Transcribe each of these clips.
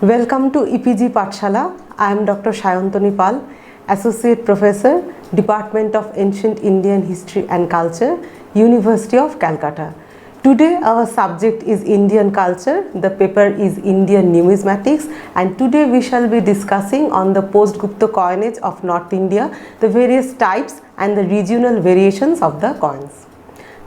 Welcome to EPG Pathshala. I am Dr. Shayantani Pal, Associate Professor, Department of Ancient Indian History and Culture, University of Calcutta. Today our subject is Indian culture. The paper is Indian numismatics, and today we shall be discussing on the post-Gupta coinage of North India, the various types and the regional variations of the coins.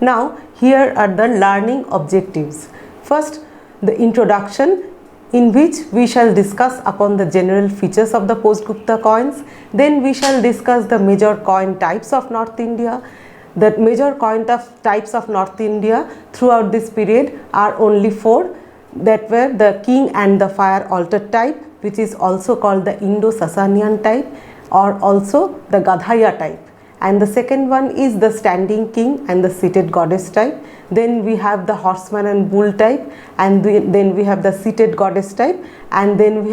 Now here are the learning objectives. First, the introduction, in which we shall discuss upon the general features of the post-Gupta coins. Then we shall discuss the major coin types of North India. The major coin types of North India throughout this period are only four, that were the king and the fire altar type, which is also called the Indo-Sasanian type, or also the Gadhaya type. And the second one is the standing king and the seated goddess type. Then we have the horseman and bull type, and then we have the seated goddess type, and then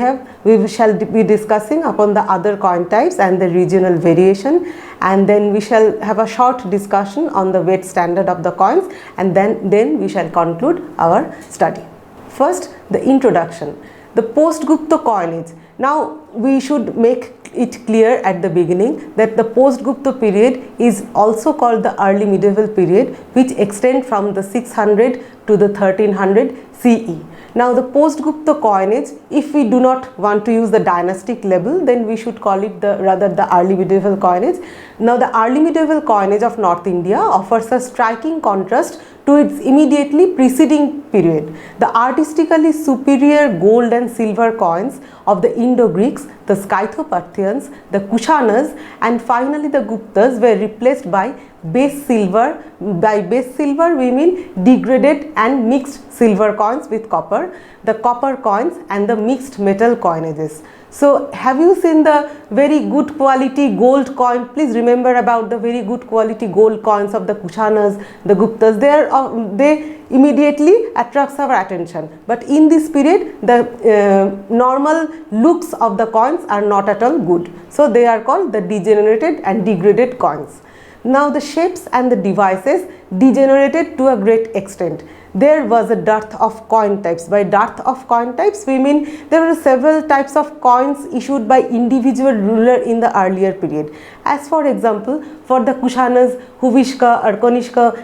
we shall be discussing upon the other coin types and the regional variation, and then we shall have a short discussion on the weight standard of the coins, and then we shall conclude our study. First, the introduction. The post-Gupta coinage. Now we should make it clear at the beginning that the post-Gupta period is also called the early medieval period, which extend from the 600 to the 1300 CE. Now the post-Gupta coinage, if we do not want to use the dynastic label, then we should call it rather the early medieval coinage. Now the early medieval coinage of North India offers a striking contrast to its immediately preceding period. The artistically superior gold and silver coins of the Indo-Greeks, the Scytho-Parthians, the Kushanas, and finally the Guptas were replaced by base silver. By base silver we mean degraded and mixed silver coins with copper, the copper coins and the mixed metal coinages. So have you seen the very good quality gold coin? Please remember about the very good quality gold coins of the Kushanas, the Guptas. They immediately attracts our attention. But in this period, the normal looks of the coins are not at all good. So they are called the degenerated and degraded coins. Now the shapes and the devices degenerated to a great extent. There was a dearth of coin types. By dearth of coin types we mean there were several types of coins issued by individual ruler in the earlier period. As for example, for the Kushanas, Huvishka or Kanishka,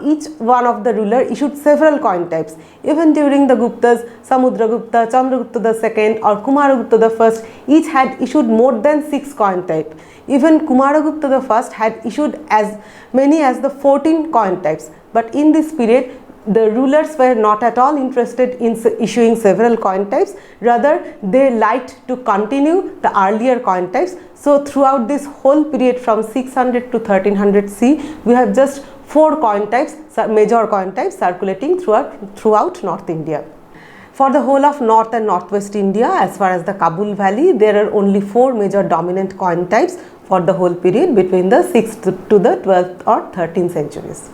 each one of the ruler issued several coin types. Even during the Guptas, Samudragupta, Chandragupta II or Kumaragupta I, each had issued more than 6 coin types. Even Kumaragupta I had issued as many as the 14 coin types. But in this period, the rulers were not at all interested in issuing several coin types, rather they liked to continue the earlier coin types. So throughout this whole period from 600 to 1300 C, we have just 4 coin types, major coin types circulating throughout North India. For the whole of North and Northwest India, as far as the Kabul Valley, there are only 4 major dominant coin types for the whole period between the 6th to the 12th or 13th centuries.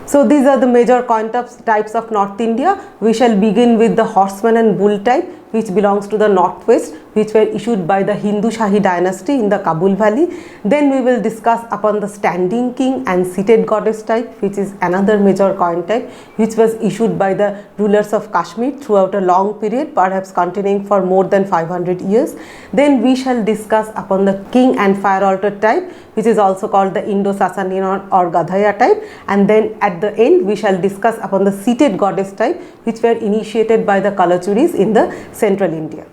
So these are the major coin types of North India. We shall begin with the horseman and bull type, which belongs to the northwest, which were issued by the Hindu Shahi dynasty in the Kabul Valley. Then we will discuss upon the standing king and seated goddess type, which is another major coin type, which was issued by the rulers of Kashmir throughout a long period, perhaps continuing for more than 500 years. Then we shall discuss upon the king and fire altar type, which is also called the Indo-Sasanian or Gadhaya type, and then at the end we shall discuss upon the seated goddess type, which were initiated by the Kalachuris in the central India.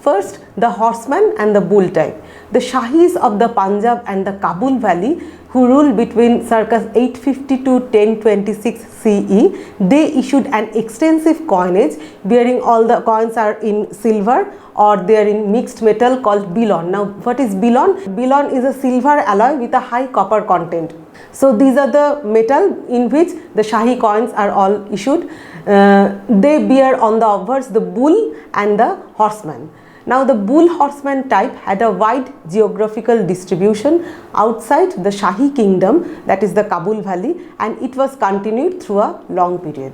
First, the horseman and the bull type. The Shahis of the Punjab and the Kabul Valley, who ruled between circa 850 to 1026 CE, they issued an extensive coinage bearing all the coins are in silver or they are in mixed metal called Bilon. Now what is Bilon? Bilon is a silver alloy with a high copper content. So these are the metal in which the Shahi coins are all issued. They bear on the obverse the bull and the horseman. Now the bull horseman type had a wide geographical distribution outside the Shahi kingdom, that is the Kabul Valley, and it was continued through a long period.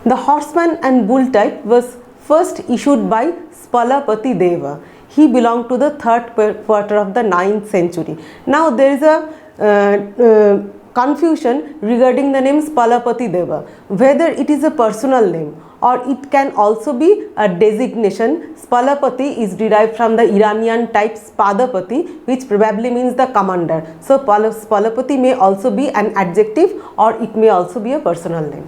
The horseman and bull type was first issued by Spalapati Deva. He belonged to the 3rd quarter of the 9th century. Now there is a confusion regarding the name Spalapati Deva, whether it is a personal name or it can also be a designation. Spalapati is derived from the Iranian type Spadapati, which probably means the commander. So Spalapati may also be an adjective or it may also be a personal name.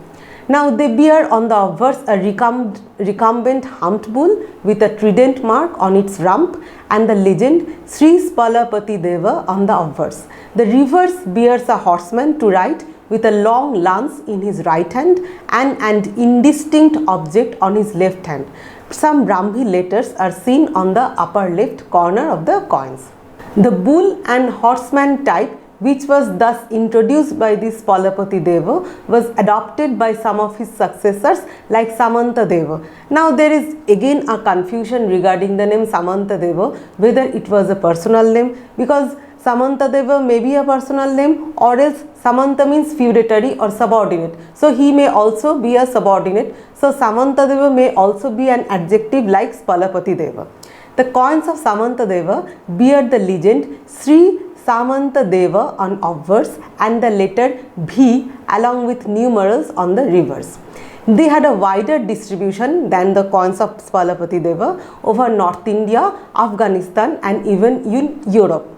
Now they bear on the obverse a recumbent humped bull with a trident mark on its rump and the legend Sri Spalapati Deva on the obverse. The reverse bears a horseman to ride with a long lance in his right hand and an indistinct object on his left hand. Some Brahmi letters are seen on the upper left corner of the coins. The bull and horseman type, which was thus introduced by this Spalapati Deva, was adopted by some of his successors like Samanta Deva. Now there is again a confusion regarding the name Samanta Deva, whether it was a personal name, because Samanta Deva may be a personal name, or else Samanta means feudatory or subordinate. So he may also be a subordinate. So Samanta Deva may also be an adjective like Spalapati Deva. The coins of Samanta Deva bear the legend Sri Samanta Deva on obverse and the letter V along with numerals on the reverse. They had a wider distribution than the coins of Spalapati Deva over North India, Afghanistan and even in Europe.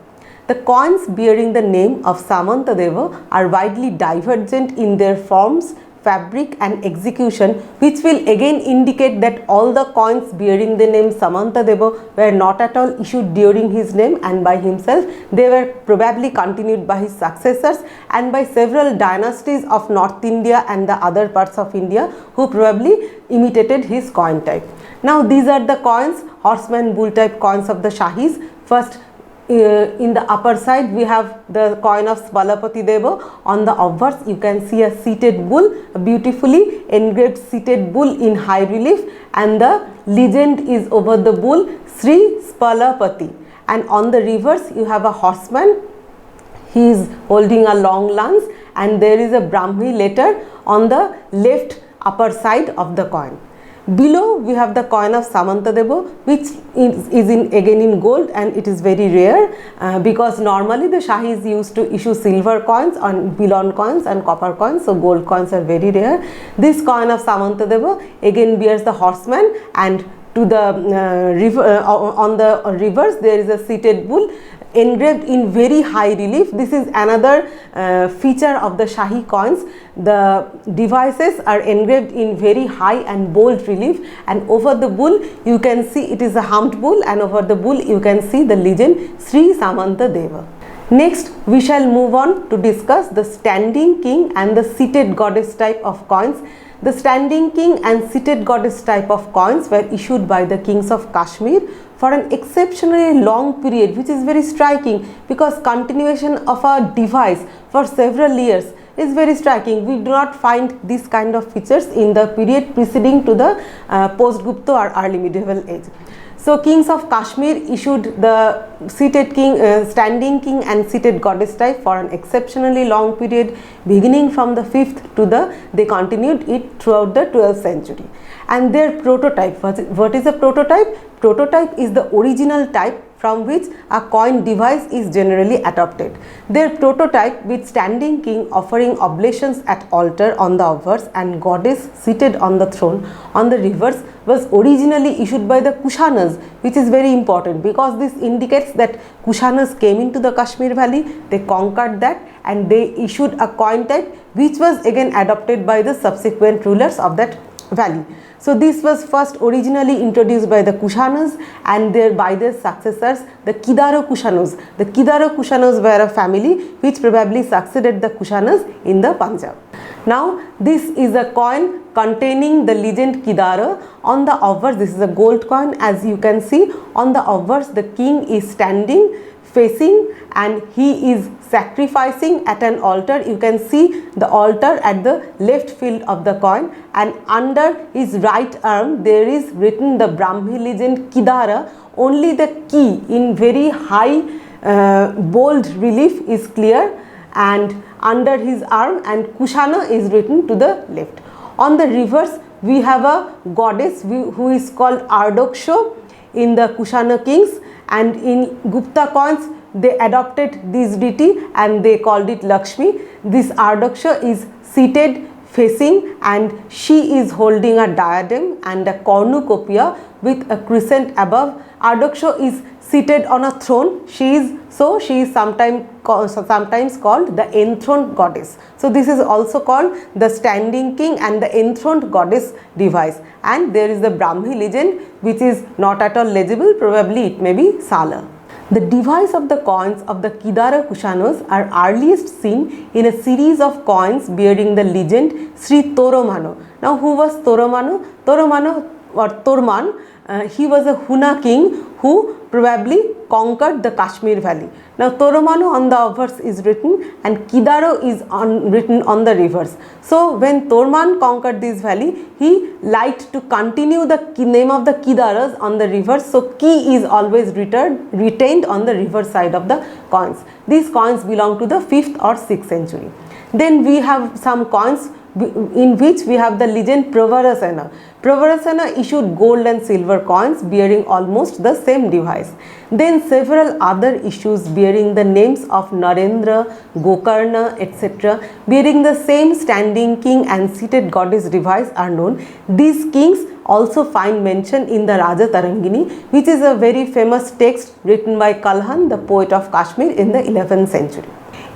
The coins bearing the name of Samanta Deva are widely divergent in their forms, fabric and execution, which will again indicate that all the coins bearing the name Samanta Deva were not at all issued during his name and by himself. They were probably continued by his successors and by several dynasties of North India and the other parts of India who probably imitated his coin type. Now these are the coins, horseman bull type coins of the Shahis. First, in the upper side we have the coin of Spalapati Deva. On the obverse you can see a seated bull, a beautifully engraved seated bull in high relief, and the legend is over the bull Sri Spalapati. And on the reverse you have a horseman, he is holding a long lance, and there is a Brahmi letter on the left upper side of the coin. Below we have the coin of Samanta Deva, which is again in gold, and it is very rare because normally the Shahis used to issue silver coins on Bilon coins and copper coins, so gold coins are very rare. This coin of Samanta Deva again bears the horseman, and to the on the reverse there is a seated bull engraved in very high relief. This is another feature of the Shahi coins. The devices are engraved in very high and bold relief, and over the bull you can see it is a humped bull, and over the bull you can see the legend Sri Samanta Deva. Next we shall move on to discuss the standing king and the seated goddess type of coins. The standing king and seated goddess type of coins were issued by the kings of Kashmir for an exceptionally long period, which is very striking because continuation of a device for several years is very striking. We do not find these kind of features in the period preceding to the post-Gupta or early medieval age. So kings of Kashmir issued the seated king, standing king and seated goddess type for an exceptionally long period, beginning from the 5th to they continued it throughout the 12th century. And their prototype, what is a prototype? Prototype is the original type from which a coin device is generally adopted. Their prototype with standing king offering oblations at altar on the obverse and goddess seated on the throne on the reverse was originally issued by the Kushanas, which is very important because this indicates that Kushanas came into the Kashmir valley, they conquered that, and they issued a coin type which was again adopted by the subsequent rulers of that valley. So this was first originally introduced by the Kushanas and by their successors, the Kidara Kushanas. The Kidara Kushanas were a family which probably succeeded the Kushanas in the Punjab. Now this is a coin containing the legend Kidara. On the obverse, this is a gold coin. As you can see, on the obverse the king is standing facing and he is sacrificing at an altar. You can see the altar at the left field of the coin, and under his right arm there is written the Brahmi legend Kidara. Only the key in very high bold relief is clear, and under his arm and Kushana is written to the left. On the reverse we have a goddess who is called Ardoksho in the Kushana kings, and in Gupta coins they adopted this deity and they called it Lakshmi. This Ardaksha is seated facing and she is holding a diadem and a cornucopia with a crescent above. Ardaksha is seated on a throne. She is sometimes called the enthroned goddess. So this is also called the standing king and the enthroned goddess device. And there is the Brahmi legend which is not at all legible, probably it may be Sala. The device of the coins of the Kidara Kushanas are earliest seen in a series of coins bearing the legend Sri Toromano. Now who was Toromano? Toromano or Torman, he was a Huna king who probably conquered the Kashmir valley. Now Toromano on the obverse is written and Kidaro is written on the reverse. So when Torman conquered this valley, he liked to continue the name of the Kidaras on the reverse. So Ki is always retained on the reverse side of the coins. These coins belong to the 5th or 6th century. Then we have some coins in which we have the legend Pravarasena. Pravarasena issued gold and silver coins bearing almost the same device. Then several other issues bearing the names of Narendra, Gokarna, etc. bearing the same standing king and seated goddess device are known. These kings also find mention in the Raja Tarangini, which is a very famous text written by Kalhan, the poet of Kashmir, in the 11th century.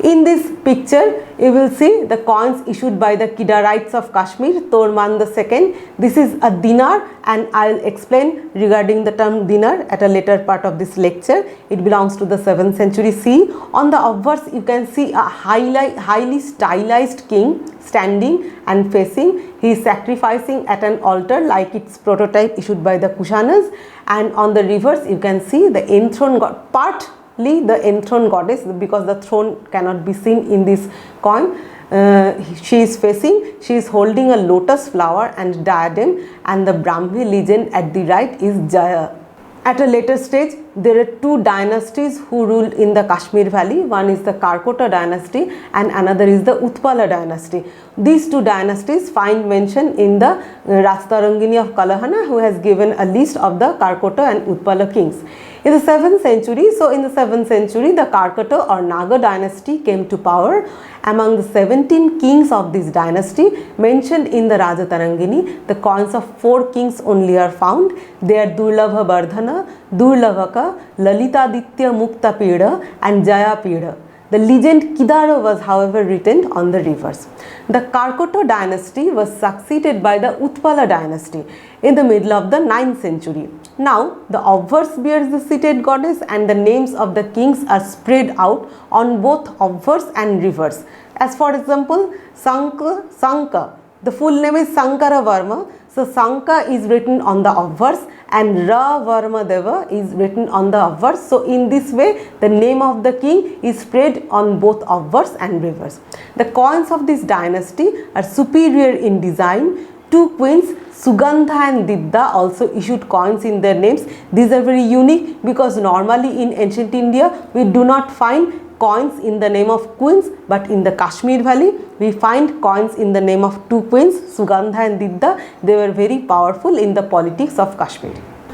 In this picture, you will see the coins issued by the Kidarites of Kashmir, Torman II. This is a dinar and I will explain regarding the term dinar at a later part of this lecture. It belongs to the 7th century CE. On the obverse, you can see a highly stylized king standing and facing. He is sacrificing at an altar like its prototype issued by the Kushanas, and on the reverse, you can see the enthroned god, the enthroned goddess, because the throne cannot be seen in this coin. She is facing, she is holding a lotus flower and diadem, and the Brahmi legend at the right is Jaya. At a later stage, there are two dynasties who ruled in the Kashmir valley. One is the Karkota dynasty and another is the Utpala dynasty. These two dynasties find mention in the Rajtarangini of Kalahana, who has given a list of the Karkota and Utpala kings. In the 7th century, the Karkata or Naga dynasty came to power. Among the 17 kings of this dynasty mentioned in the Raja Tarangini, the coins of 4 kings only are found. They are Durlabha Bardhana, Durlavaka, Lalitaditya Mukta Pida and Jaya Pida. The legend Kidara was however written on the reverse. The Karkota dynasty was succeeded by the Utpala dynasty in the middle of the 9th century. Now the obverse bears the seated goddess and the names of the kings are spread out on both obverse and reverse. As for example, Sanka, the full name is Sankara Varma. So Sanka is written on the obverse and Ra Varma Deva is written on the obverse. So in this way, the name of the king is spread on both obverse and reverse. The coins of this dynasty are superior in design. 2 queens, Sugandha and Didda, also issued coins in their names. These are very unique because normally in ancient India, we do not find coins in the name of queens, but in the Kashmir valley we find coins in the name of 2 queens, Sugandha and Didda. They were very powerful in the politics of Kashmir.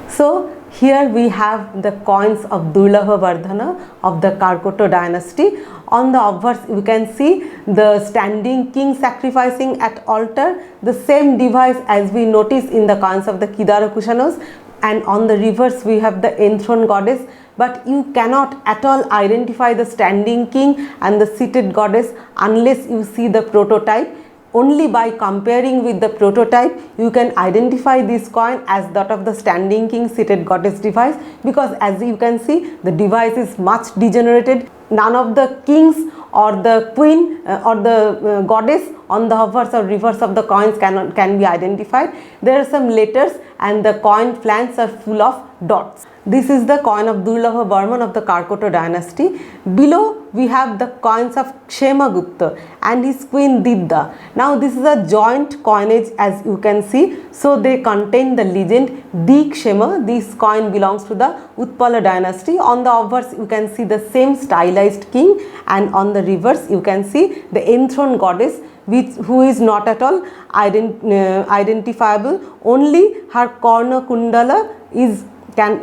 So here we have the coins of Durlabha Bardhana of the Karkota dynasty. On the obverse you can see the standing king sacrificing at altar, the same device as we notice in the coins of the Kidara Kushanas, and on the reverse we have the enthroned goddess. But you cannot at all identify the standing king and the seated goddess unless you see the prototype. Only by comparing with the prototype you can identify this coin as that of the standing king seated goddess device, because as you can see the device is much degenerated. None of the kings or the queen or the goddess on the obverse or reverse of the coins can be identified. There are some letters and the coin flanks are full of dots. This is the coin of Durlabha Barman of the Karkota dynasty. Below we have the coins of Kshemagupta and his queen Didda. Now this is a joint coinage as you can see. So they contain the legend Di Kshema. This coin belongs to the Utpala dynasty. On the obverse you can see the same stylized king, and on the reverse you can see the enthroned goddess who is not at all identifiable. Only her Karna Kundala is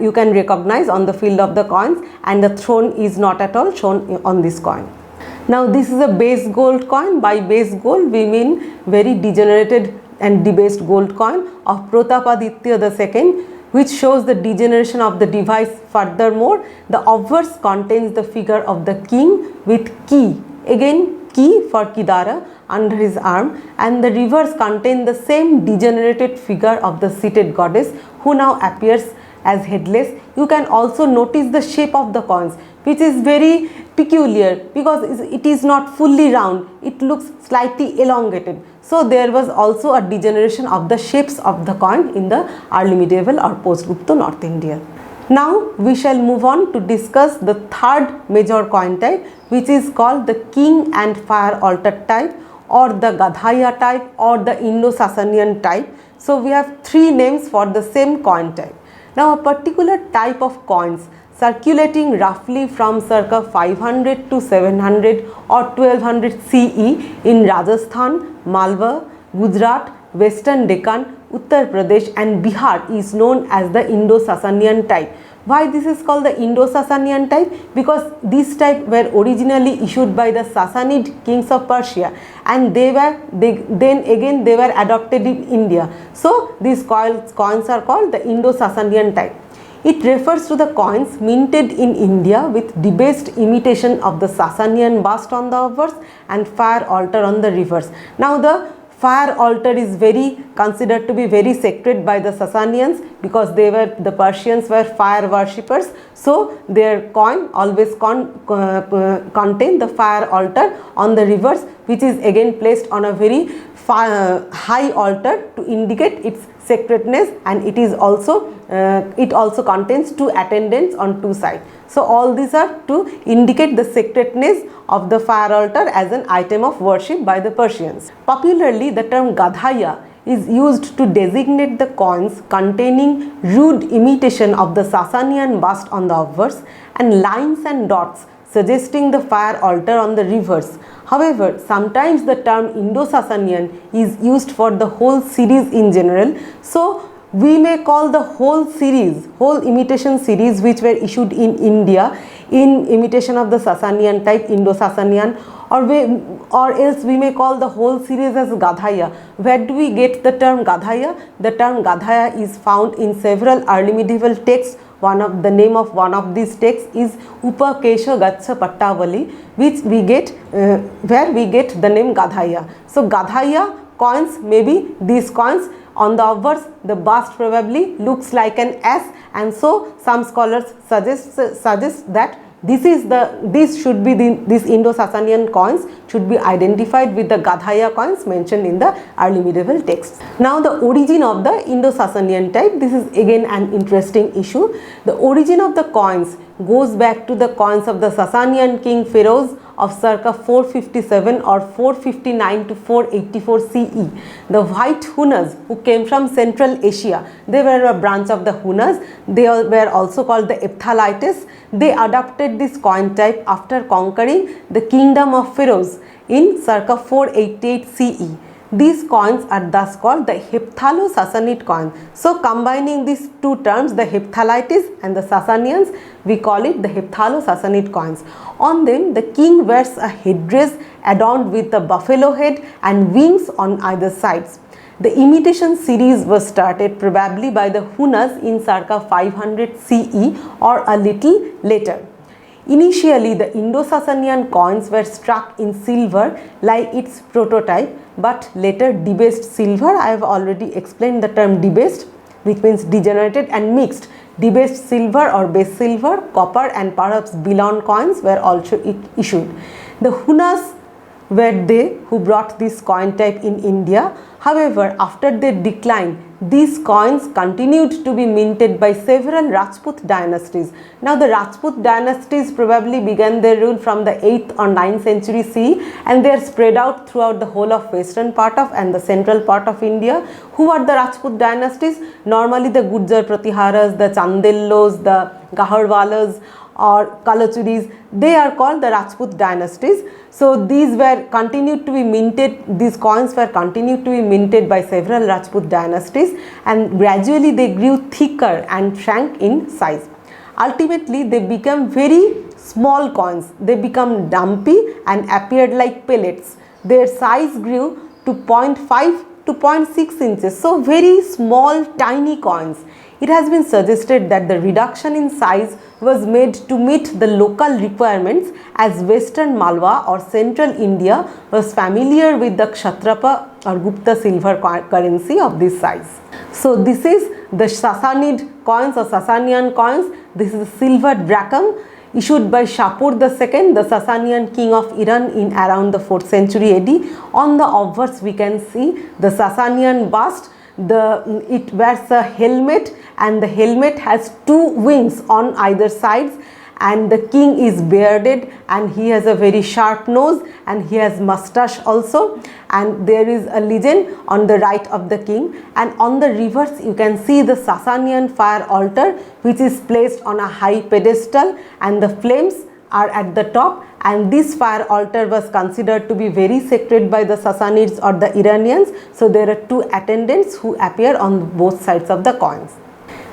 you can recognize on the field of the coins, and the throne is not at all shown on this coin. Now this is a base gold coin. By base gold we mean very degenerated and debased gold coin of Protapaditya II, which shows the degeneration of the device. Furthermore, the obverse contains the figure of the king with key, again key for Kidara, under his arm, and the reverse contains the same degenerated figure of the seated goddess, who now appears as headless. You can also notice the shape of the coins, which is very peculiar because it is not fully round, it looks slightly elongated. So there was also a degeneration of the shapes of the coin in the early medieval or post-Gupta North India. Now we shall move on to discuss the third major coin type, which is called the king and fire altar type, or the Gadhaiya type, or the Indo-Sasanian type. So we have three names for the same coin type. Now a particular type of coins circulating roughly from circa 500 to 700 or 1200 CE in Rajasthan, Malwa, Gujarat, Western Deccan, Uttar Pradesh and Bihar is known as the Indo-Sasanian type. Why this is called the Indo-Sasanian type? Because this type were originally issued by the Sassanid kings of Persia, and they were adopted in India. So these coins are called the Indo-Sasanian type. It refers to the coins minted in India with debased imitation of the Sasanian bust on the obverse and fire altar on the reverse. Now the fire altar is considered to be very sacred by the Sasanians, because the Persians were fire worshippers. So their coin always contain the fire altar on the reverse, which is again placed on a very high altar to indicate its sacredness, and it also contains two attendants on two sides. So all these are to indicate the sacredness of the fire altar as an item of worship by the Persians. Popularly, the term Gadhaiya is used to designate the coins containing rude imitation of the Sasanian bust on the obverse and lines and dots suggesting the fire altar on the reverse. However, sometimes the term Indo-Sasanian is used for the whole series in general. So we may call the whole imitation series which were issued in India in imitation of the Sasanian type, Indo-Sasanian, or else we may call the whole series as Gadhaiya. Where do we get the term Gadhaiya? The term Gadhaiya is found in several early medieval texts. The name of one of these texts is Upakesha Gatsa Pattavali, which we get where we get the name Gadhaiya. So Gadhaiya coins, maybe these coins on the obverse, the bust probably looks like an S, and so some scholars suggest that these Indo-Sasanian coins should be identified with the Gadhaiya coins mentioned in the early medieval texts. Now the origin of the Indo-Sasanian type, this is again an interesting issue. The origin of the coins goes back to the coins of the Sasanian king Feroz of circa 457 or 459 to 484 CE. The white Hunas, who came from Central Asia, they were a branch of the Hunas. They were also called the Ephthalites. They adopted this coin type after conquering the kingdom of Feroz in circa 488 CE. These coins are thus called the Hephthalo-Sassanid coin. So combining these two terms, the Hephthalites and the Sassanians, we call it the Hephthalo-Sassanid coins. On them, the king wears a headdress adorned with a buffalo head and wings on either sides. The imitation series was started probably by the Hunas in circa 500 CE or a little later. Initially, the Indo-Sasanian coins were struck in silver like its prototype, but later debased silver. I have already explained the term debased, which means degenerated and mixed. Debased silver or base silver, copper and perhaps Bilon coins were also issued. The Hunas were they who brought this coin type in India. However, after their decline, these coins continued to be minted by several Rajput dynasties. Now the Rajput dynasties probably began their rule from the 8th or 9th century CE, and they are spread out throughout the whole of western part of and the central part of India. Who are the Rajput dynasties? Normally the Gurjar Pratiharas, the Chandellos, the Gaharwalas, or Kalachuris, they are called the Rajput dynasties. So these were continued to be minted, these coins were continued to be minted by several Rajput dynasties, and gradually they grew thicker and shrank in size. Ultimately they became very small coins, they become dumpy and appeared like pellets. Their size grew to 0.5 to 0.6 inches, so very small tiny coins. It has been suggested that the reduction in size was made to meet the local requirements, as Western Malwa or Central India was familiar with the Kshatrapa or Gupta silver currency of this size. So this is the Sassanid coins or Sassanian coins. This is a silver drachm issued by Shapur II, the Sassanian king of Iran, in around the 4th century AD. On the obverse we can see the Sassanian bust. It wears a helmet, and the helmet has two wings on either sides, and the king is bearded and he has a very sharp nose and he has mustache also, and there is a legend on the right of the king, and on the reverse you can see the Sassanian fire altar, which is placed on a high pedestal and the flames are at the top, and this fire altar was considered to be very sacred by the Sassanids or the Iranians. So there are two attendants who appear on both sides of the coins.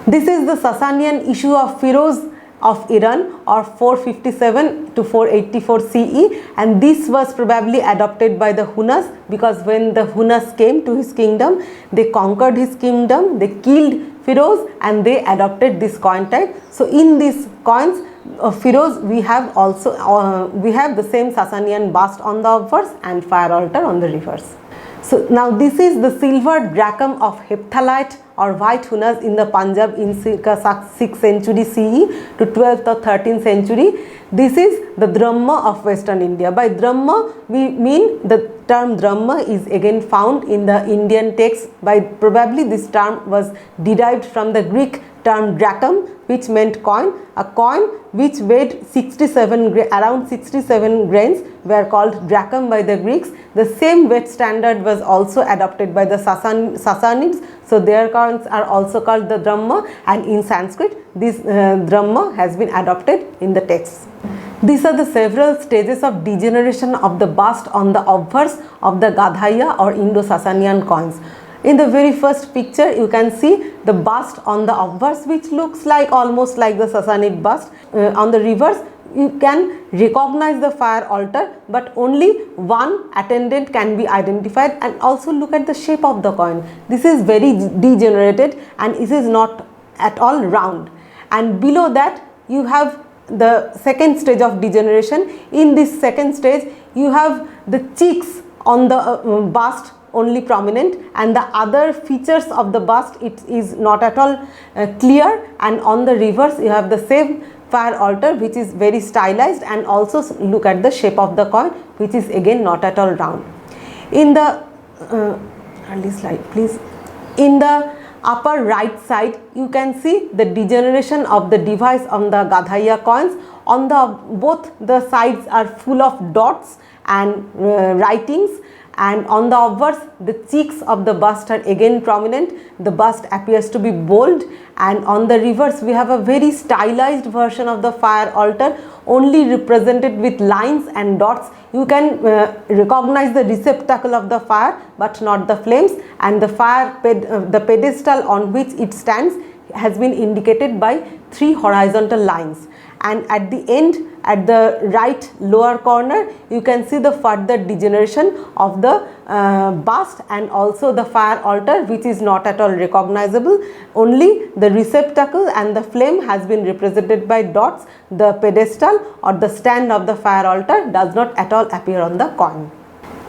This is the Sassanian issue of Firoz of Iran, or 457 to 484 CE, and this was probably adopted by the Hunas, because when the Hunas came to his kingdom, they conquered his kingdom, they killed Firoz and they adopted this coin type. So in these coins of Firoz we have also we have the same Sassanian bust on the obverse and fire altar on the reverse. So now this is the silver drachm of Hepthalite or white Hunas in the Punjab in circa 6th century CE to 12th or 13th century. This is the Dramma of Western India. By Dramma we mean the term Dramma is again found in the Indian text. By probably this term was derived from the Greek term drachm, which meant coin. A coin which weighed around 67 grains were called drachm by the Greeks. The same weight standard was also adopted by the Sassanids, so their coins are also called the Dramma, and in Sanskrit this Dramma has been adopted in the text. These are the several stages of degeneration of the bust on the obverse of the Gadhaiya or Indo-Sassanian coins. In the very first picture you can see the bust on the obverse, which looks like almost like the Sassanid bust. On the reverse you can recognize the fire altar, but only one attendant can be identified, and also look at the shape of the coin. This is very degenerated and it is not at all round, and below that you have the second stage of degeneration. In this second stage you have the cheeks on the bust only prominent, and the other features of the bust it is not at all clear, and on the reverse you have the same fire altar which is very stylized, and also look at the shape of the coin which is again not at all round. In the early slide please. In the upper right side you can see the degeneration of the device on the Gadhaiya coins. On the both the sides are full of dots and writings, and on the obverse the cheeks of the bust are again prominent. The bust appears to be bold, and on the reverse we have a very stylized version of the fire altar, only represented with lines and dots. You can recognize the receptacle of the fire but not the flames, and the the pedestal on which it stands has been indicated by 3 horizontal lines. And at the end, at the right lower corner, you can see the further degeneration of the bust and also the fire altar, which is not at all recognizable. Only the receptacle and the flame has been represented by dots. The pedestal or the stand of the fire altar does not at all appear on the coin.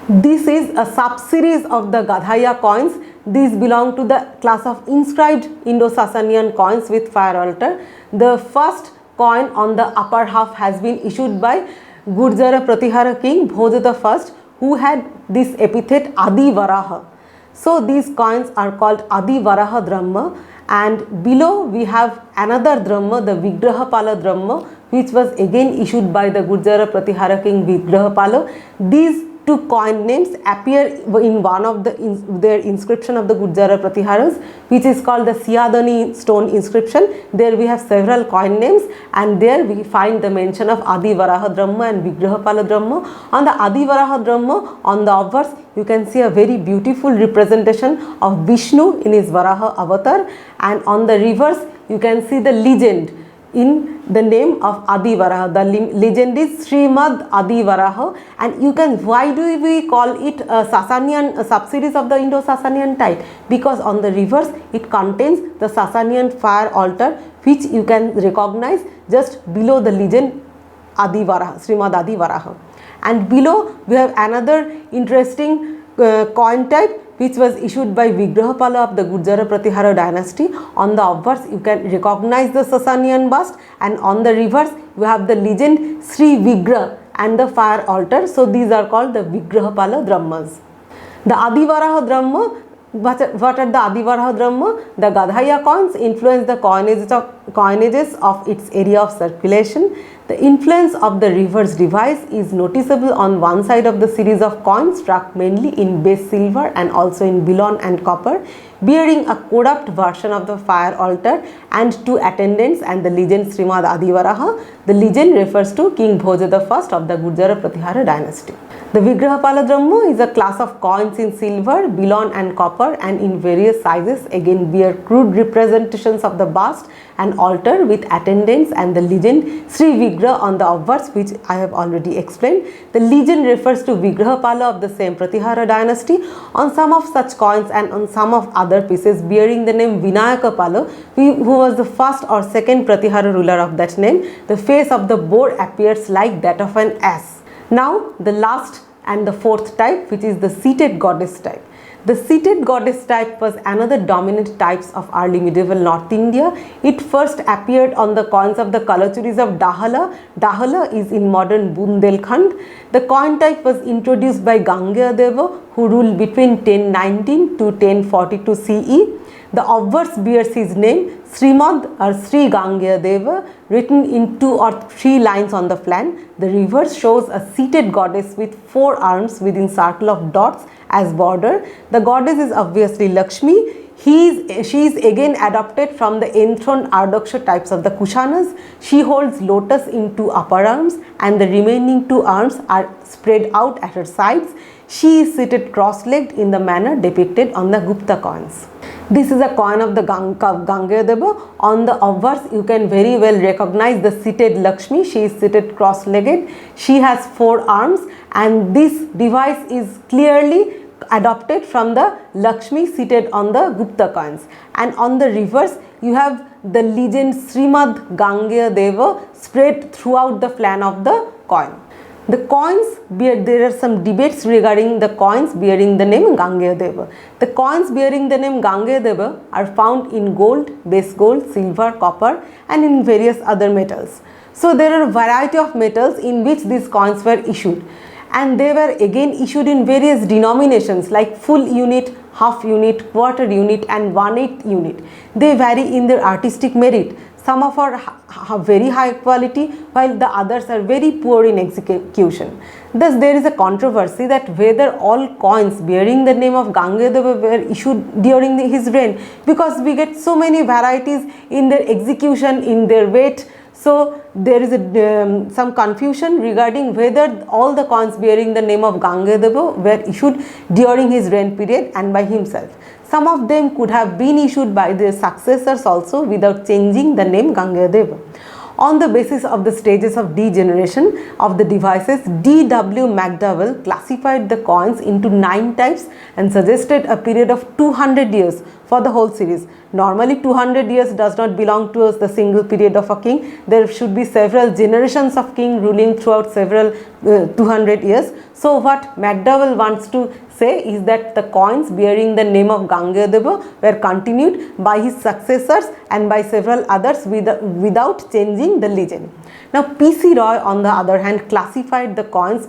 This is a sub-series of the Gadhaiya coins. These belong to the class of inscribed Indo-Sassanian coins with fire altar. The first coin on the upper half has been issued by Gurjara Pratihara king Bhoj I, who had this epithet Adi Varaha. So these coins are called Adi Varaha Dramma, and below we have another Dramma, the Vigrahapala Dramma, which was again issued by the Gurjara Pratihara king Vigrahapala. These two coin names appear in one of their inscription of the Gurjara Pratiharas, which is called the Siyadani stone inscription. There we have several coin names, and there we find the mention of Adi Varaha Dhamma and Vigrahapala Dhamma. On the Adi Varaha Dhamma, on the obverse, you can see a very beautiful representation of Vishnu in his Varaha avatar, and on the reverse you can see the legend in the name of Adi Varaha. The legend is Srimad Adi Varaha, and you can, why do we call it a Sasanian, a subseries of the Indo-Sasanian type? Because on the reverse it contains the Sasanian fire altar, which you can recognize just below the legend Adi Varaha, Srimad Adi Varaha. And below we have another interesting coin type which was issued by Vigrahapala of the Gurjara Pratihara dynasty. On the obverse you can recognize the Sasanian bust, and on the reverse you have the legend Sri Vigrah and the fire altar. So these are called the Vigrahapala Dhammas. The Adi Varaha Dhamma, what are the Adi Varaha Dhamma? The Gadhaya coins influence the coinages of its area of circulation. The influence of the reverse device is noticeable on one side of the series of coins struck mainly in base silver and also in bullion and copper, bearing a corrupt version of the fire altar and two attendants and the legend Srimad Adi Varaha. The legend refers to King Bhoja I of the Gurjara Pratihara dynasty. The Vigrahapala Dhamma is a class of coins in silver, bullion and copper, and in various sizes, again bear crude representations of the bust and altar with attendants and the legend Sri Vigrah on the obverse, which I have already explained. The legend refers to Vigrahapala of the same Pratihara dynasty. On some of such coins and on some of other pieces bearing the name Vinayakapala, who was the first or second Pratihara ruler of that name, the face of the board appears like that of an ass. Now the last and the fourth type, which is the seated goddess type. The seated goddess type was another dominant types of early medieval North India. It first appeared on the coins of the Kalachuris of Dahala. Dahala is in modern Bundelkhand. The coin type was introduced by Gangeya Deva, who ruled between 1019 to 1042 CE. The obverse bears his name Srimad or Sri Gangeya Deva, written in 2 or 3 lines on the flank. The reverse shows a seated goddess with 4 arms within circle of dots as border. The goddess is obviously Lakshmi. She is again adopted from the enthroned Ardaksha types of the Kushanas. She holds lotus in 2 upper arms, and the remaining 2 arms are spread out at her sides. She is seated cross-legged in the manner depicted on the Gupta coins. This is a coin of the Gangeya Deva. On the obverse you can very well recognize the seated Lakshmi. She is seated cross-legged. She has 4 arms, and this device is clearly adopted from the Lakshmi seated on the Gupta coins. And on the reverse you have the legend Srimad Gangeya Deva spread throughout the flank of the coin. The coins there are some debates regarding the coins bearing the name Gangeya Deva. The coins bearing the name Gangeya Deva are found in gold, base gold, silver, copper, and in various other metals. So there are a variety of metals in which these coins were issued, and they were again issued in various denominations like full unit, half unit, quarter unit, and 1/8 unit. They vary in their artistic merit. Some of are very high quality, while the others are very poor in execution. Thus, there is a controversy that whether all coins bearing the name of Gangeya Deva were issued during his reign, because we get so many varieties in their execution, in their weight. So there is some confusion regarding whether all the coins bearing the name of Gangeya Deva were issued during his reign period and by himself. Some of them could have been issued by their successors also without changing the name Gangeya Deva. On the basis of the stages of degeneration of the devices, D.W. McDowell classified the coins into 9 types and suggested a period of 200 years for the whole series. Normally 200 years does not belong to the single period of a king. There should be several generations of king ruling throughout several 200 years. So what McDowell wants to say is that the coins bearing the name of Gangeya Deva were continued by his successors and by several others without changing the legend. Now P.C. Roy on the other hand classified the coins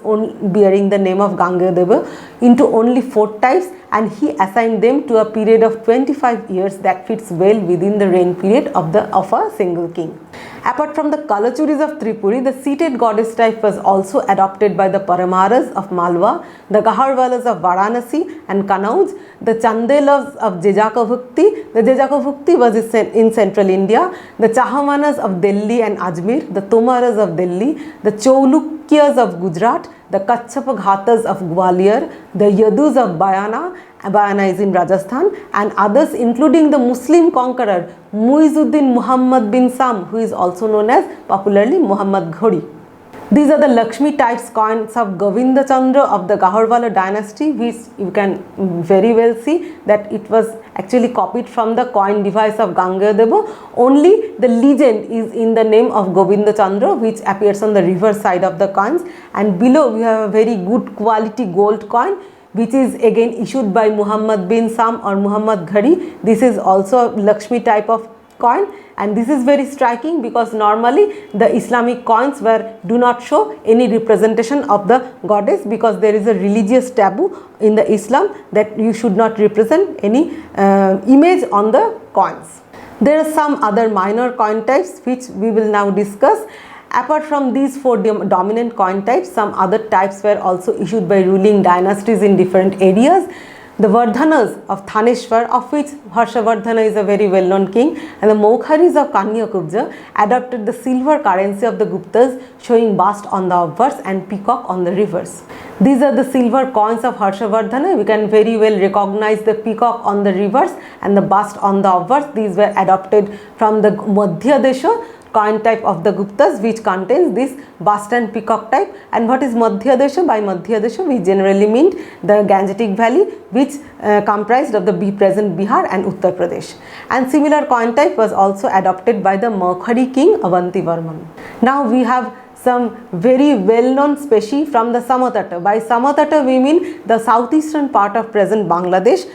bearing the name of Gangeya Deva into only 4 types, and he assigned them to a period of 25 years that fits well within the reign period of a single king. Apart from the Kalachuris of Tripuri, the seated goddess type was also adopted by the Paramaras of Malwa, the Gaharwalas of Varanasi and Kanauj, the Chandelavs of Jejakavukti. The Jejakavukti was in central India, the Chahamanas of Delhi and Ajmer, the Tomaras of Delhi, the Cholukyas of Gujarat, the Kachapaghatas of Gwalior, the Yadus of Bayana is in Rajasthan, and others including the Muslim conqueror Muizuddin Muhammad bin Sam, who is also known as popularly Muhammad Ghori. These are the Lakshmi types coins of Govinda Chandra of the Gaharwala dynasty, which you can very well see that it was actually copied from the coin device of Ganga Deva. Only the legend is in the name of Govinda Chandra, which appears on the reverse side of the coins, and below we have a very good quality gold coin, which is again issued by Muhammad bin Sam or Muhammad Ghari. This is also a Lakshmi type of coin, and this is very striking because normally the Islamic coins do not show any representation of the goddess, because there is a religious taboo in the Islam that you should not represent any image on the coins. There are some other minor coin types which we will now discuss. Apart from these four dominant coin types, some other types were also issued by ruling dynasties in different areas. The Vardhanas of Thaneshwar, of which Harshavardhana is a very well-known king, and the Maukharis of Kanyakubja adopted the silver currency of the Guptas, showing bust on the obverse and peacock on the reverse. These are the silver coins of Harshavardhana. We can very well recognize the peacock on the reverse and the bust on the obverse. These were adopted from the Madhya Desha coin type of the Guptas, which contains this bust and peacock type. And what is Madhya Desha? By Madhya Desha we generally mean the Gangetic Valley, which comprised of the present Bihar and Uttar Pradesh. And similar coin type was also adopted by the Maukhari king Avantivarman. Now we have some very well-known species from the Samatata. By Samatata we mean the southeastern part of present Bangladesh,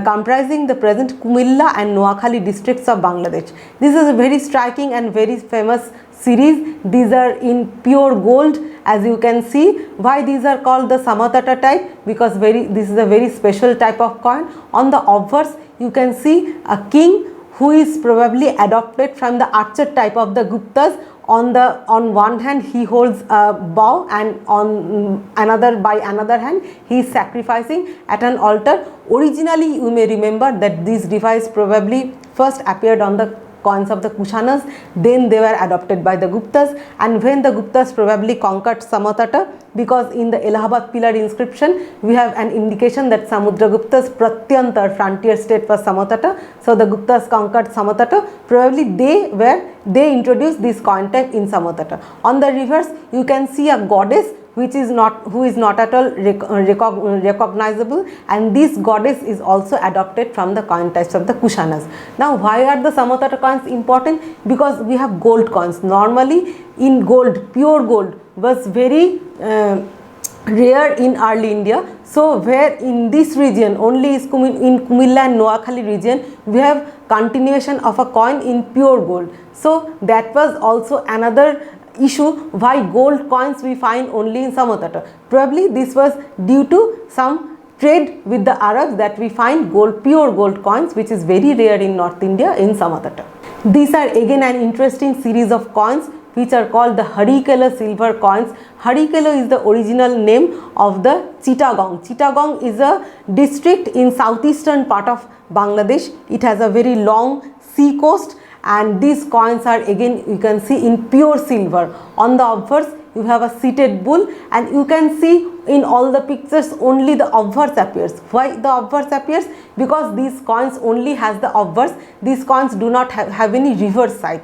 comprising the present Kumilla and Noakhali districts of Bangladesh. This is a very striking and very famous series. These are in pure gold, as you can see. Why these are called the Samatata type? Because this is a very special type of coin. On the obverse you can see a king who is probably adopted from the archer type of the Guptas. On one hand he holds a bow, and by another hand he is sacrificing at an altar. Originally you may remember that this device probably first appeared on the coins of the Kushanas, then they were adopted by the Guptas, and when the Guptas probably conquered Samatata, because in the Allahabad pillar inscription we have an indication that Samudragupta's Pratyantar frontier state was Samatata. So the Guptas conquered Samatata. Probably they introduced this coin type in Samatata. On the reverse you can see a goddess who is not at all recognizable, and this goddess is adopted adopted from the coin types of the Kushanas. Now why are the Samatata coins important? Because we have gold coins. Normally in gold, pure gold was very rare in early India. So where in this region only is in Kumilla and Noakhali region we have continuation of a coin in pure gold. So that was also another issue why gold coins we find only in Samatata. Probably this was due to some trade with the Arabs that we find pure gold coins, which is very rare in North India in Samatata. These are again an interesting series of coins which are called the Harikela silver coins. Harikela is the original name of the Chittagong. Chittagong is a district in southeastern part of Bangladesh. It has a very long sea coast, and these coins are again you can see in pure silver. On the obverse you have a seated bull, and you can see in all the pictures only the obverse appears. Why the obverse appears? Because these coins only has the obverse. These coins do not have any reverse side.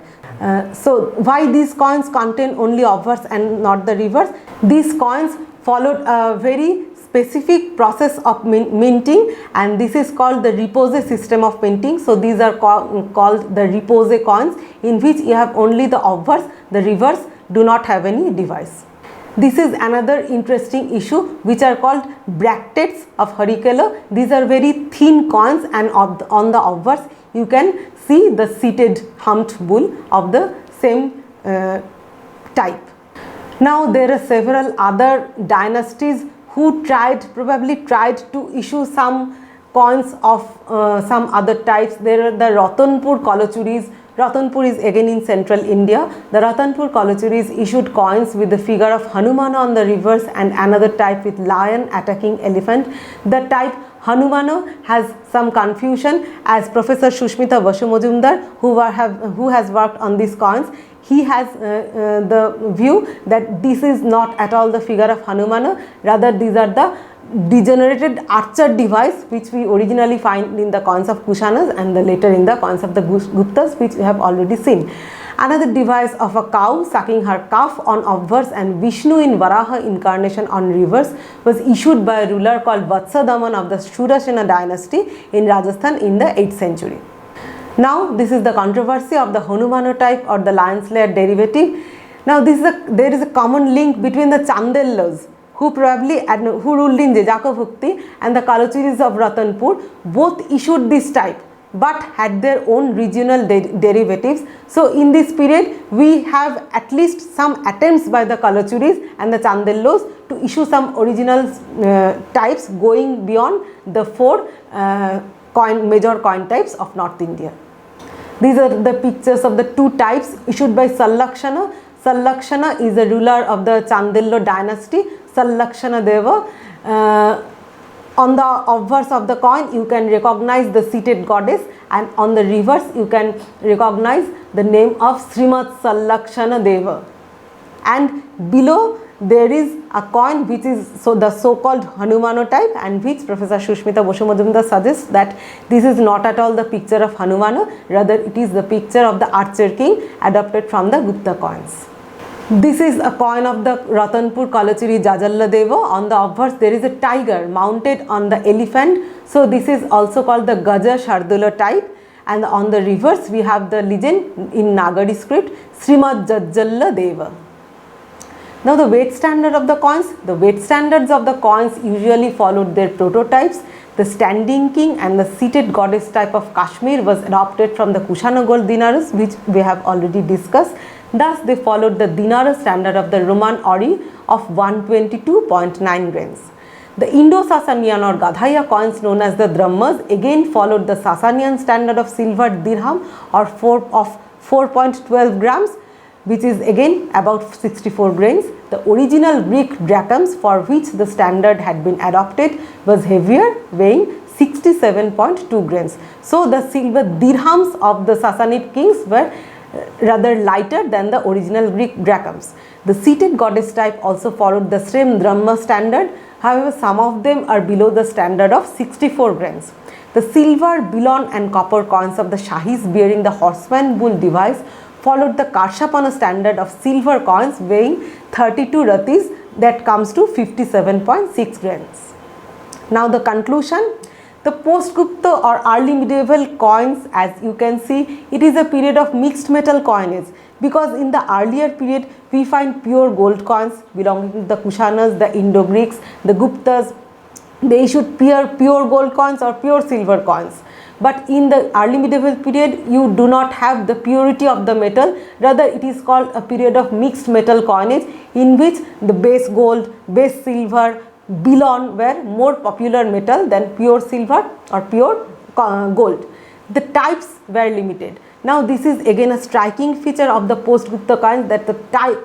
So why these coins contain only obverse and not the reverse? These coins followed a very specific process of minting, and this is called the repose system of minting. So these are called the repose coins, in which you have only the obverse, the reverse do not have any device. This is another interesting issue which are called bracteates of Harikela. These are very thin coins, and on the obverse you can see the seated humped bull of the same type. Now there are several other dynasties who probably tried to issue some coins of some other types. There are the Ratanpur Kalachuris, Ratanpur is again in central India. The Ratanpur Kalachuris issued coins with the figure of Hanumana on the reverse and another type with lion attacking elephant. The type Hanumana has some confusion, as Professor Shushmita Basu Majumdar, who has worked on these coins, he has the view that this is not at all the figure of Hanumana, rather these are the degenerated archer device which we originally find in the coins of Kushanas and later in the coins of the Guptas, which we have already seen. Another device of a cow sucking her calf on obverse and Vishnu in Varaha incarnation on reverse was issued by a ruler called Vatsadaman of the Shurasena dynasty in Rajasthan in the 8th century. Now this is the controversy of the Hanumana type or the lion slayer derivative. Now there is a common link between the Chandellas who ruled in Jajakabhukti and the Kalachuris of Ratanpur. Both issued this type but had their own regional derivatives. So in this period we have at least some attempts by the Kalachuris and the Chandellos to issue some original types going beyond the 4 major coin types of North India. These are the pictures of the 2 types issued by Sallakshana. Sallakshana is a ruler of the Chandello dynasty, Sallakshana Deva. On the obverse of the coin you can recognize the seated goddess, and on the reverse you can recognize the name of Srimad Sallakshana Deva. And below there is a coin which is the so-called Hanumana type, and which Professor Shushmita Basu Majumdar suggests that this is not at all the picture of Hanumana, rather it is the picture of the archer king adopted from the Gupta coins. This is a coin of the Ratanpur Kalachuri Jajalla Deva. On the obverse there is a tiger mounted on the elephant, so this is also called the Gaja Shardula type, and on the reverse we have the legend in Nagari script Srimad Jajalla Deva. Now the weight standard of the coins. The weight standards of the coins usually followed their prototypes. The standing king and the seated goddess type of Kashmir was adopted from the Kushana gold dinars, which we have already discussed. Thus they followed the dinar standard of the Roman ori of 122.9 grains. The Indo-Sasanian or Gadhaya coins known as the Drahmas again followed the Sasanian standard of silver dirham or 4.12 grams, which is again about 64 grains. The original Greek drachms, for which the standard had been adopted, was heavier, weighing 67.2 grains. So the silver dirhams of the Sassanid kings were rather lighter than the original Greek drachms. The seated goddess type also followed the same Drahma standard. However, some of them are below the standard of 64 grains. The silver, Bilon and copper coins of the Shahis bearing the horseman bull device followed the Karshapana standard of silver coins weighing 32 ratis, that comes to 57.6 grains. Now the conclusion. The post-Gupta or early medieval coins, as you can see, it is a period of mixed metal coinage, because in the earlier period we find pure gold coins belonging to the Kushanas, the Indo-Greeks, the Guptas. They issued pure gold coins or pure silver coins. But in the early medieval period you do not have the purity of the metal, rather it is called a period of mixed metal coinage, in which the base gold, base silver, Bilon were more popular metal than pure silver or pure gold. The types were limited. Now this is again a striking feature of the post-Gupta coins, that the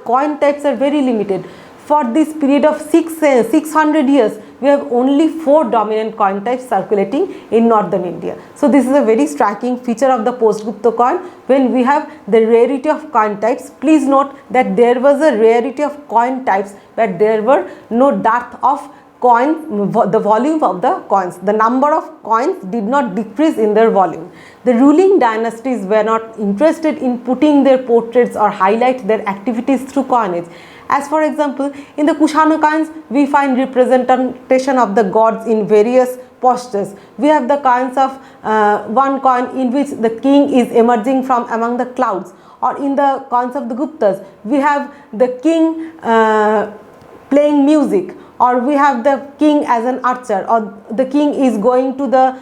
coin types are very limited. For this period of 600 years we have only 4 dominant coin types circulating in northern India. So this is a very striking feature of the post-Gupta coin. When we have the rarity of coin types, please note that there was a rarity of coin types, but there were no dearth of coin, the volume of the coins. The number of coins did not decrease in their volume. The ruling dynasties were not interested in putting their portraits or highlight their activities through coinage. As for example, in the Kushana coins we find representation of the gods in various postures. We have the coins of one coin in which the king is emerging from among the clouds, or in the coins of the Guptas we have the king playing music, or we have the king as an archer, or the king is going to the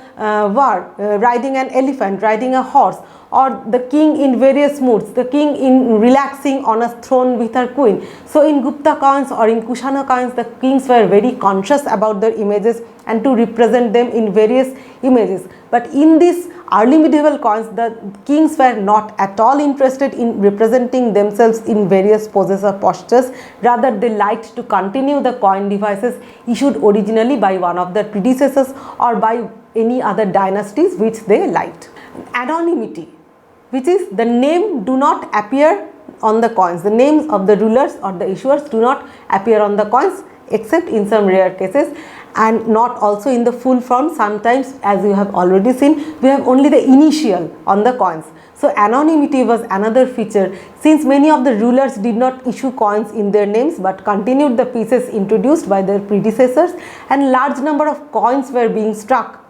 war, riding an elephant, riding a horse, or the king in various moods, the king in relaxing on a throne with her queen. So in Gupta coins or in Kushana coins the kings were very conscious about their images and to represent them in various images. But in this early medieval coins, the kings were not at all interested in representing themselves in various poses or postures. Rather, they liked to continue the coin devices issued originally by one of their predecessors or by any other dynasties which they liked. Anonymity, which is the name do not appear on the coins. The names of the rulers or the issuers do not appear on the coins except in some rare cases, and not also in the full form. Sometimes, as you have already seen, we have only the initial on the coins. So anonymity was another feature, since many of the rulers did not issue coins in their names but continued the pieces introduced by their predecessors, and large number of coins were being struck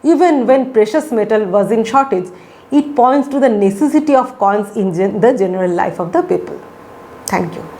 even when precious metal was in shortage. It points to the necessity of coins in the general life of the people. Thank you.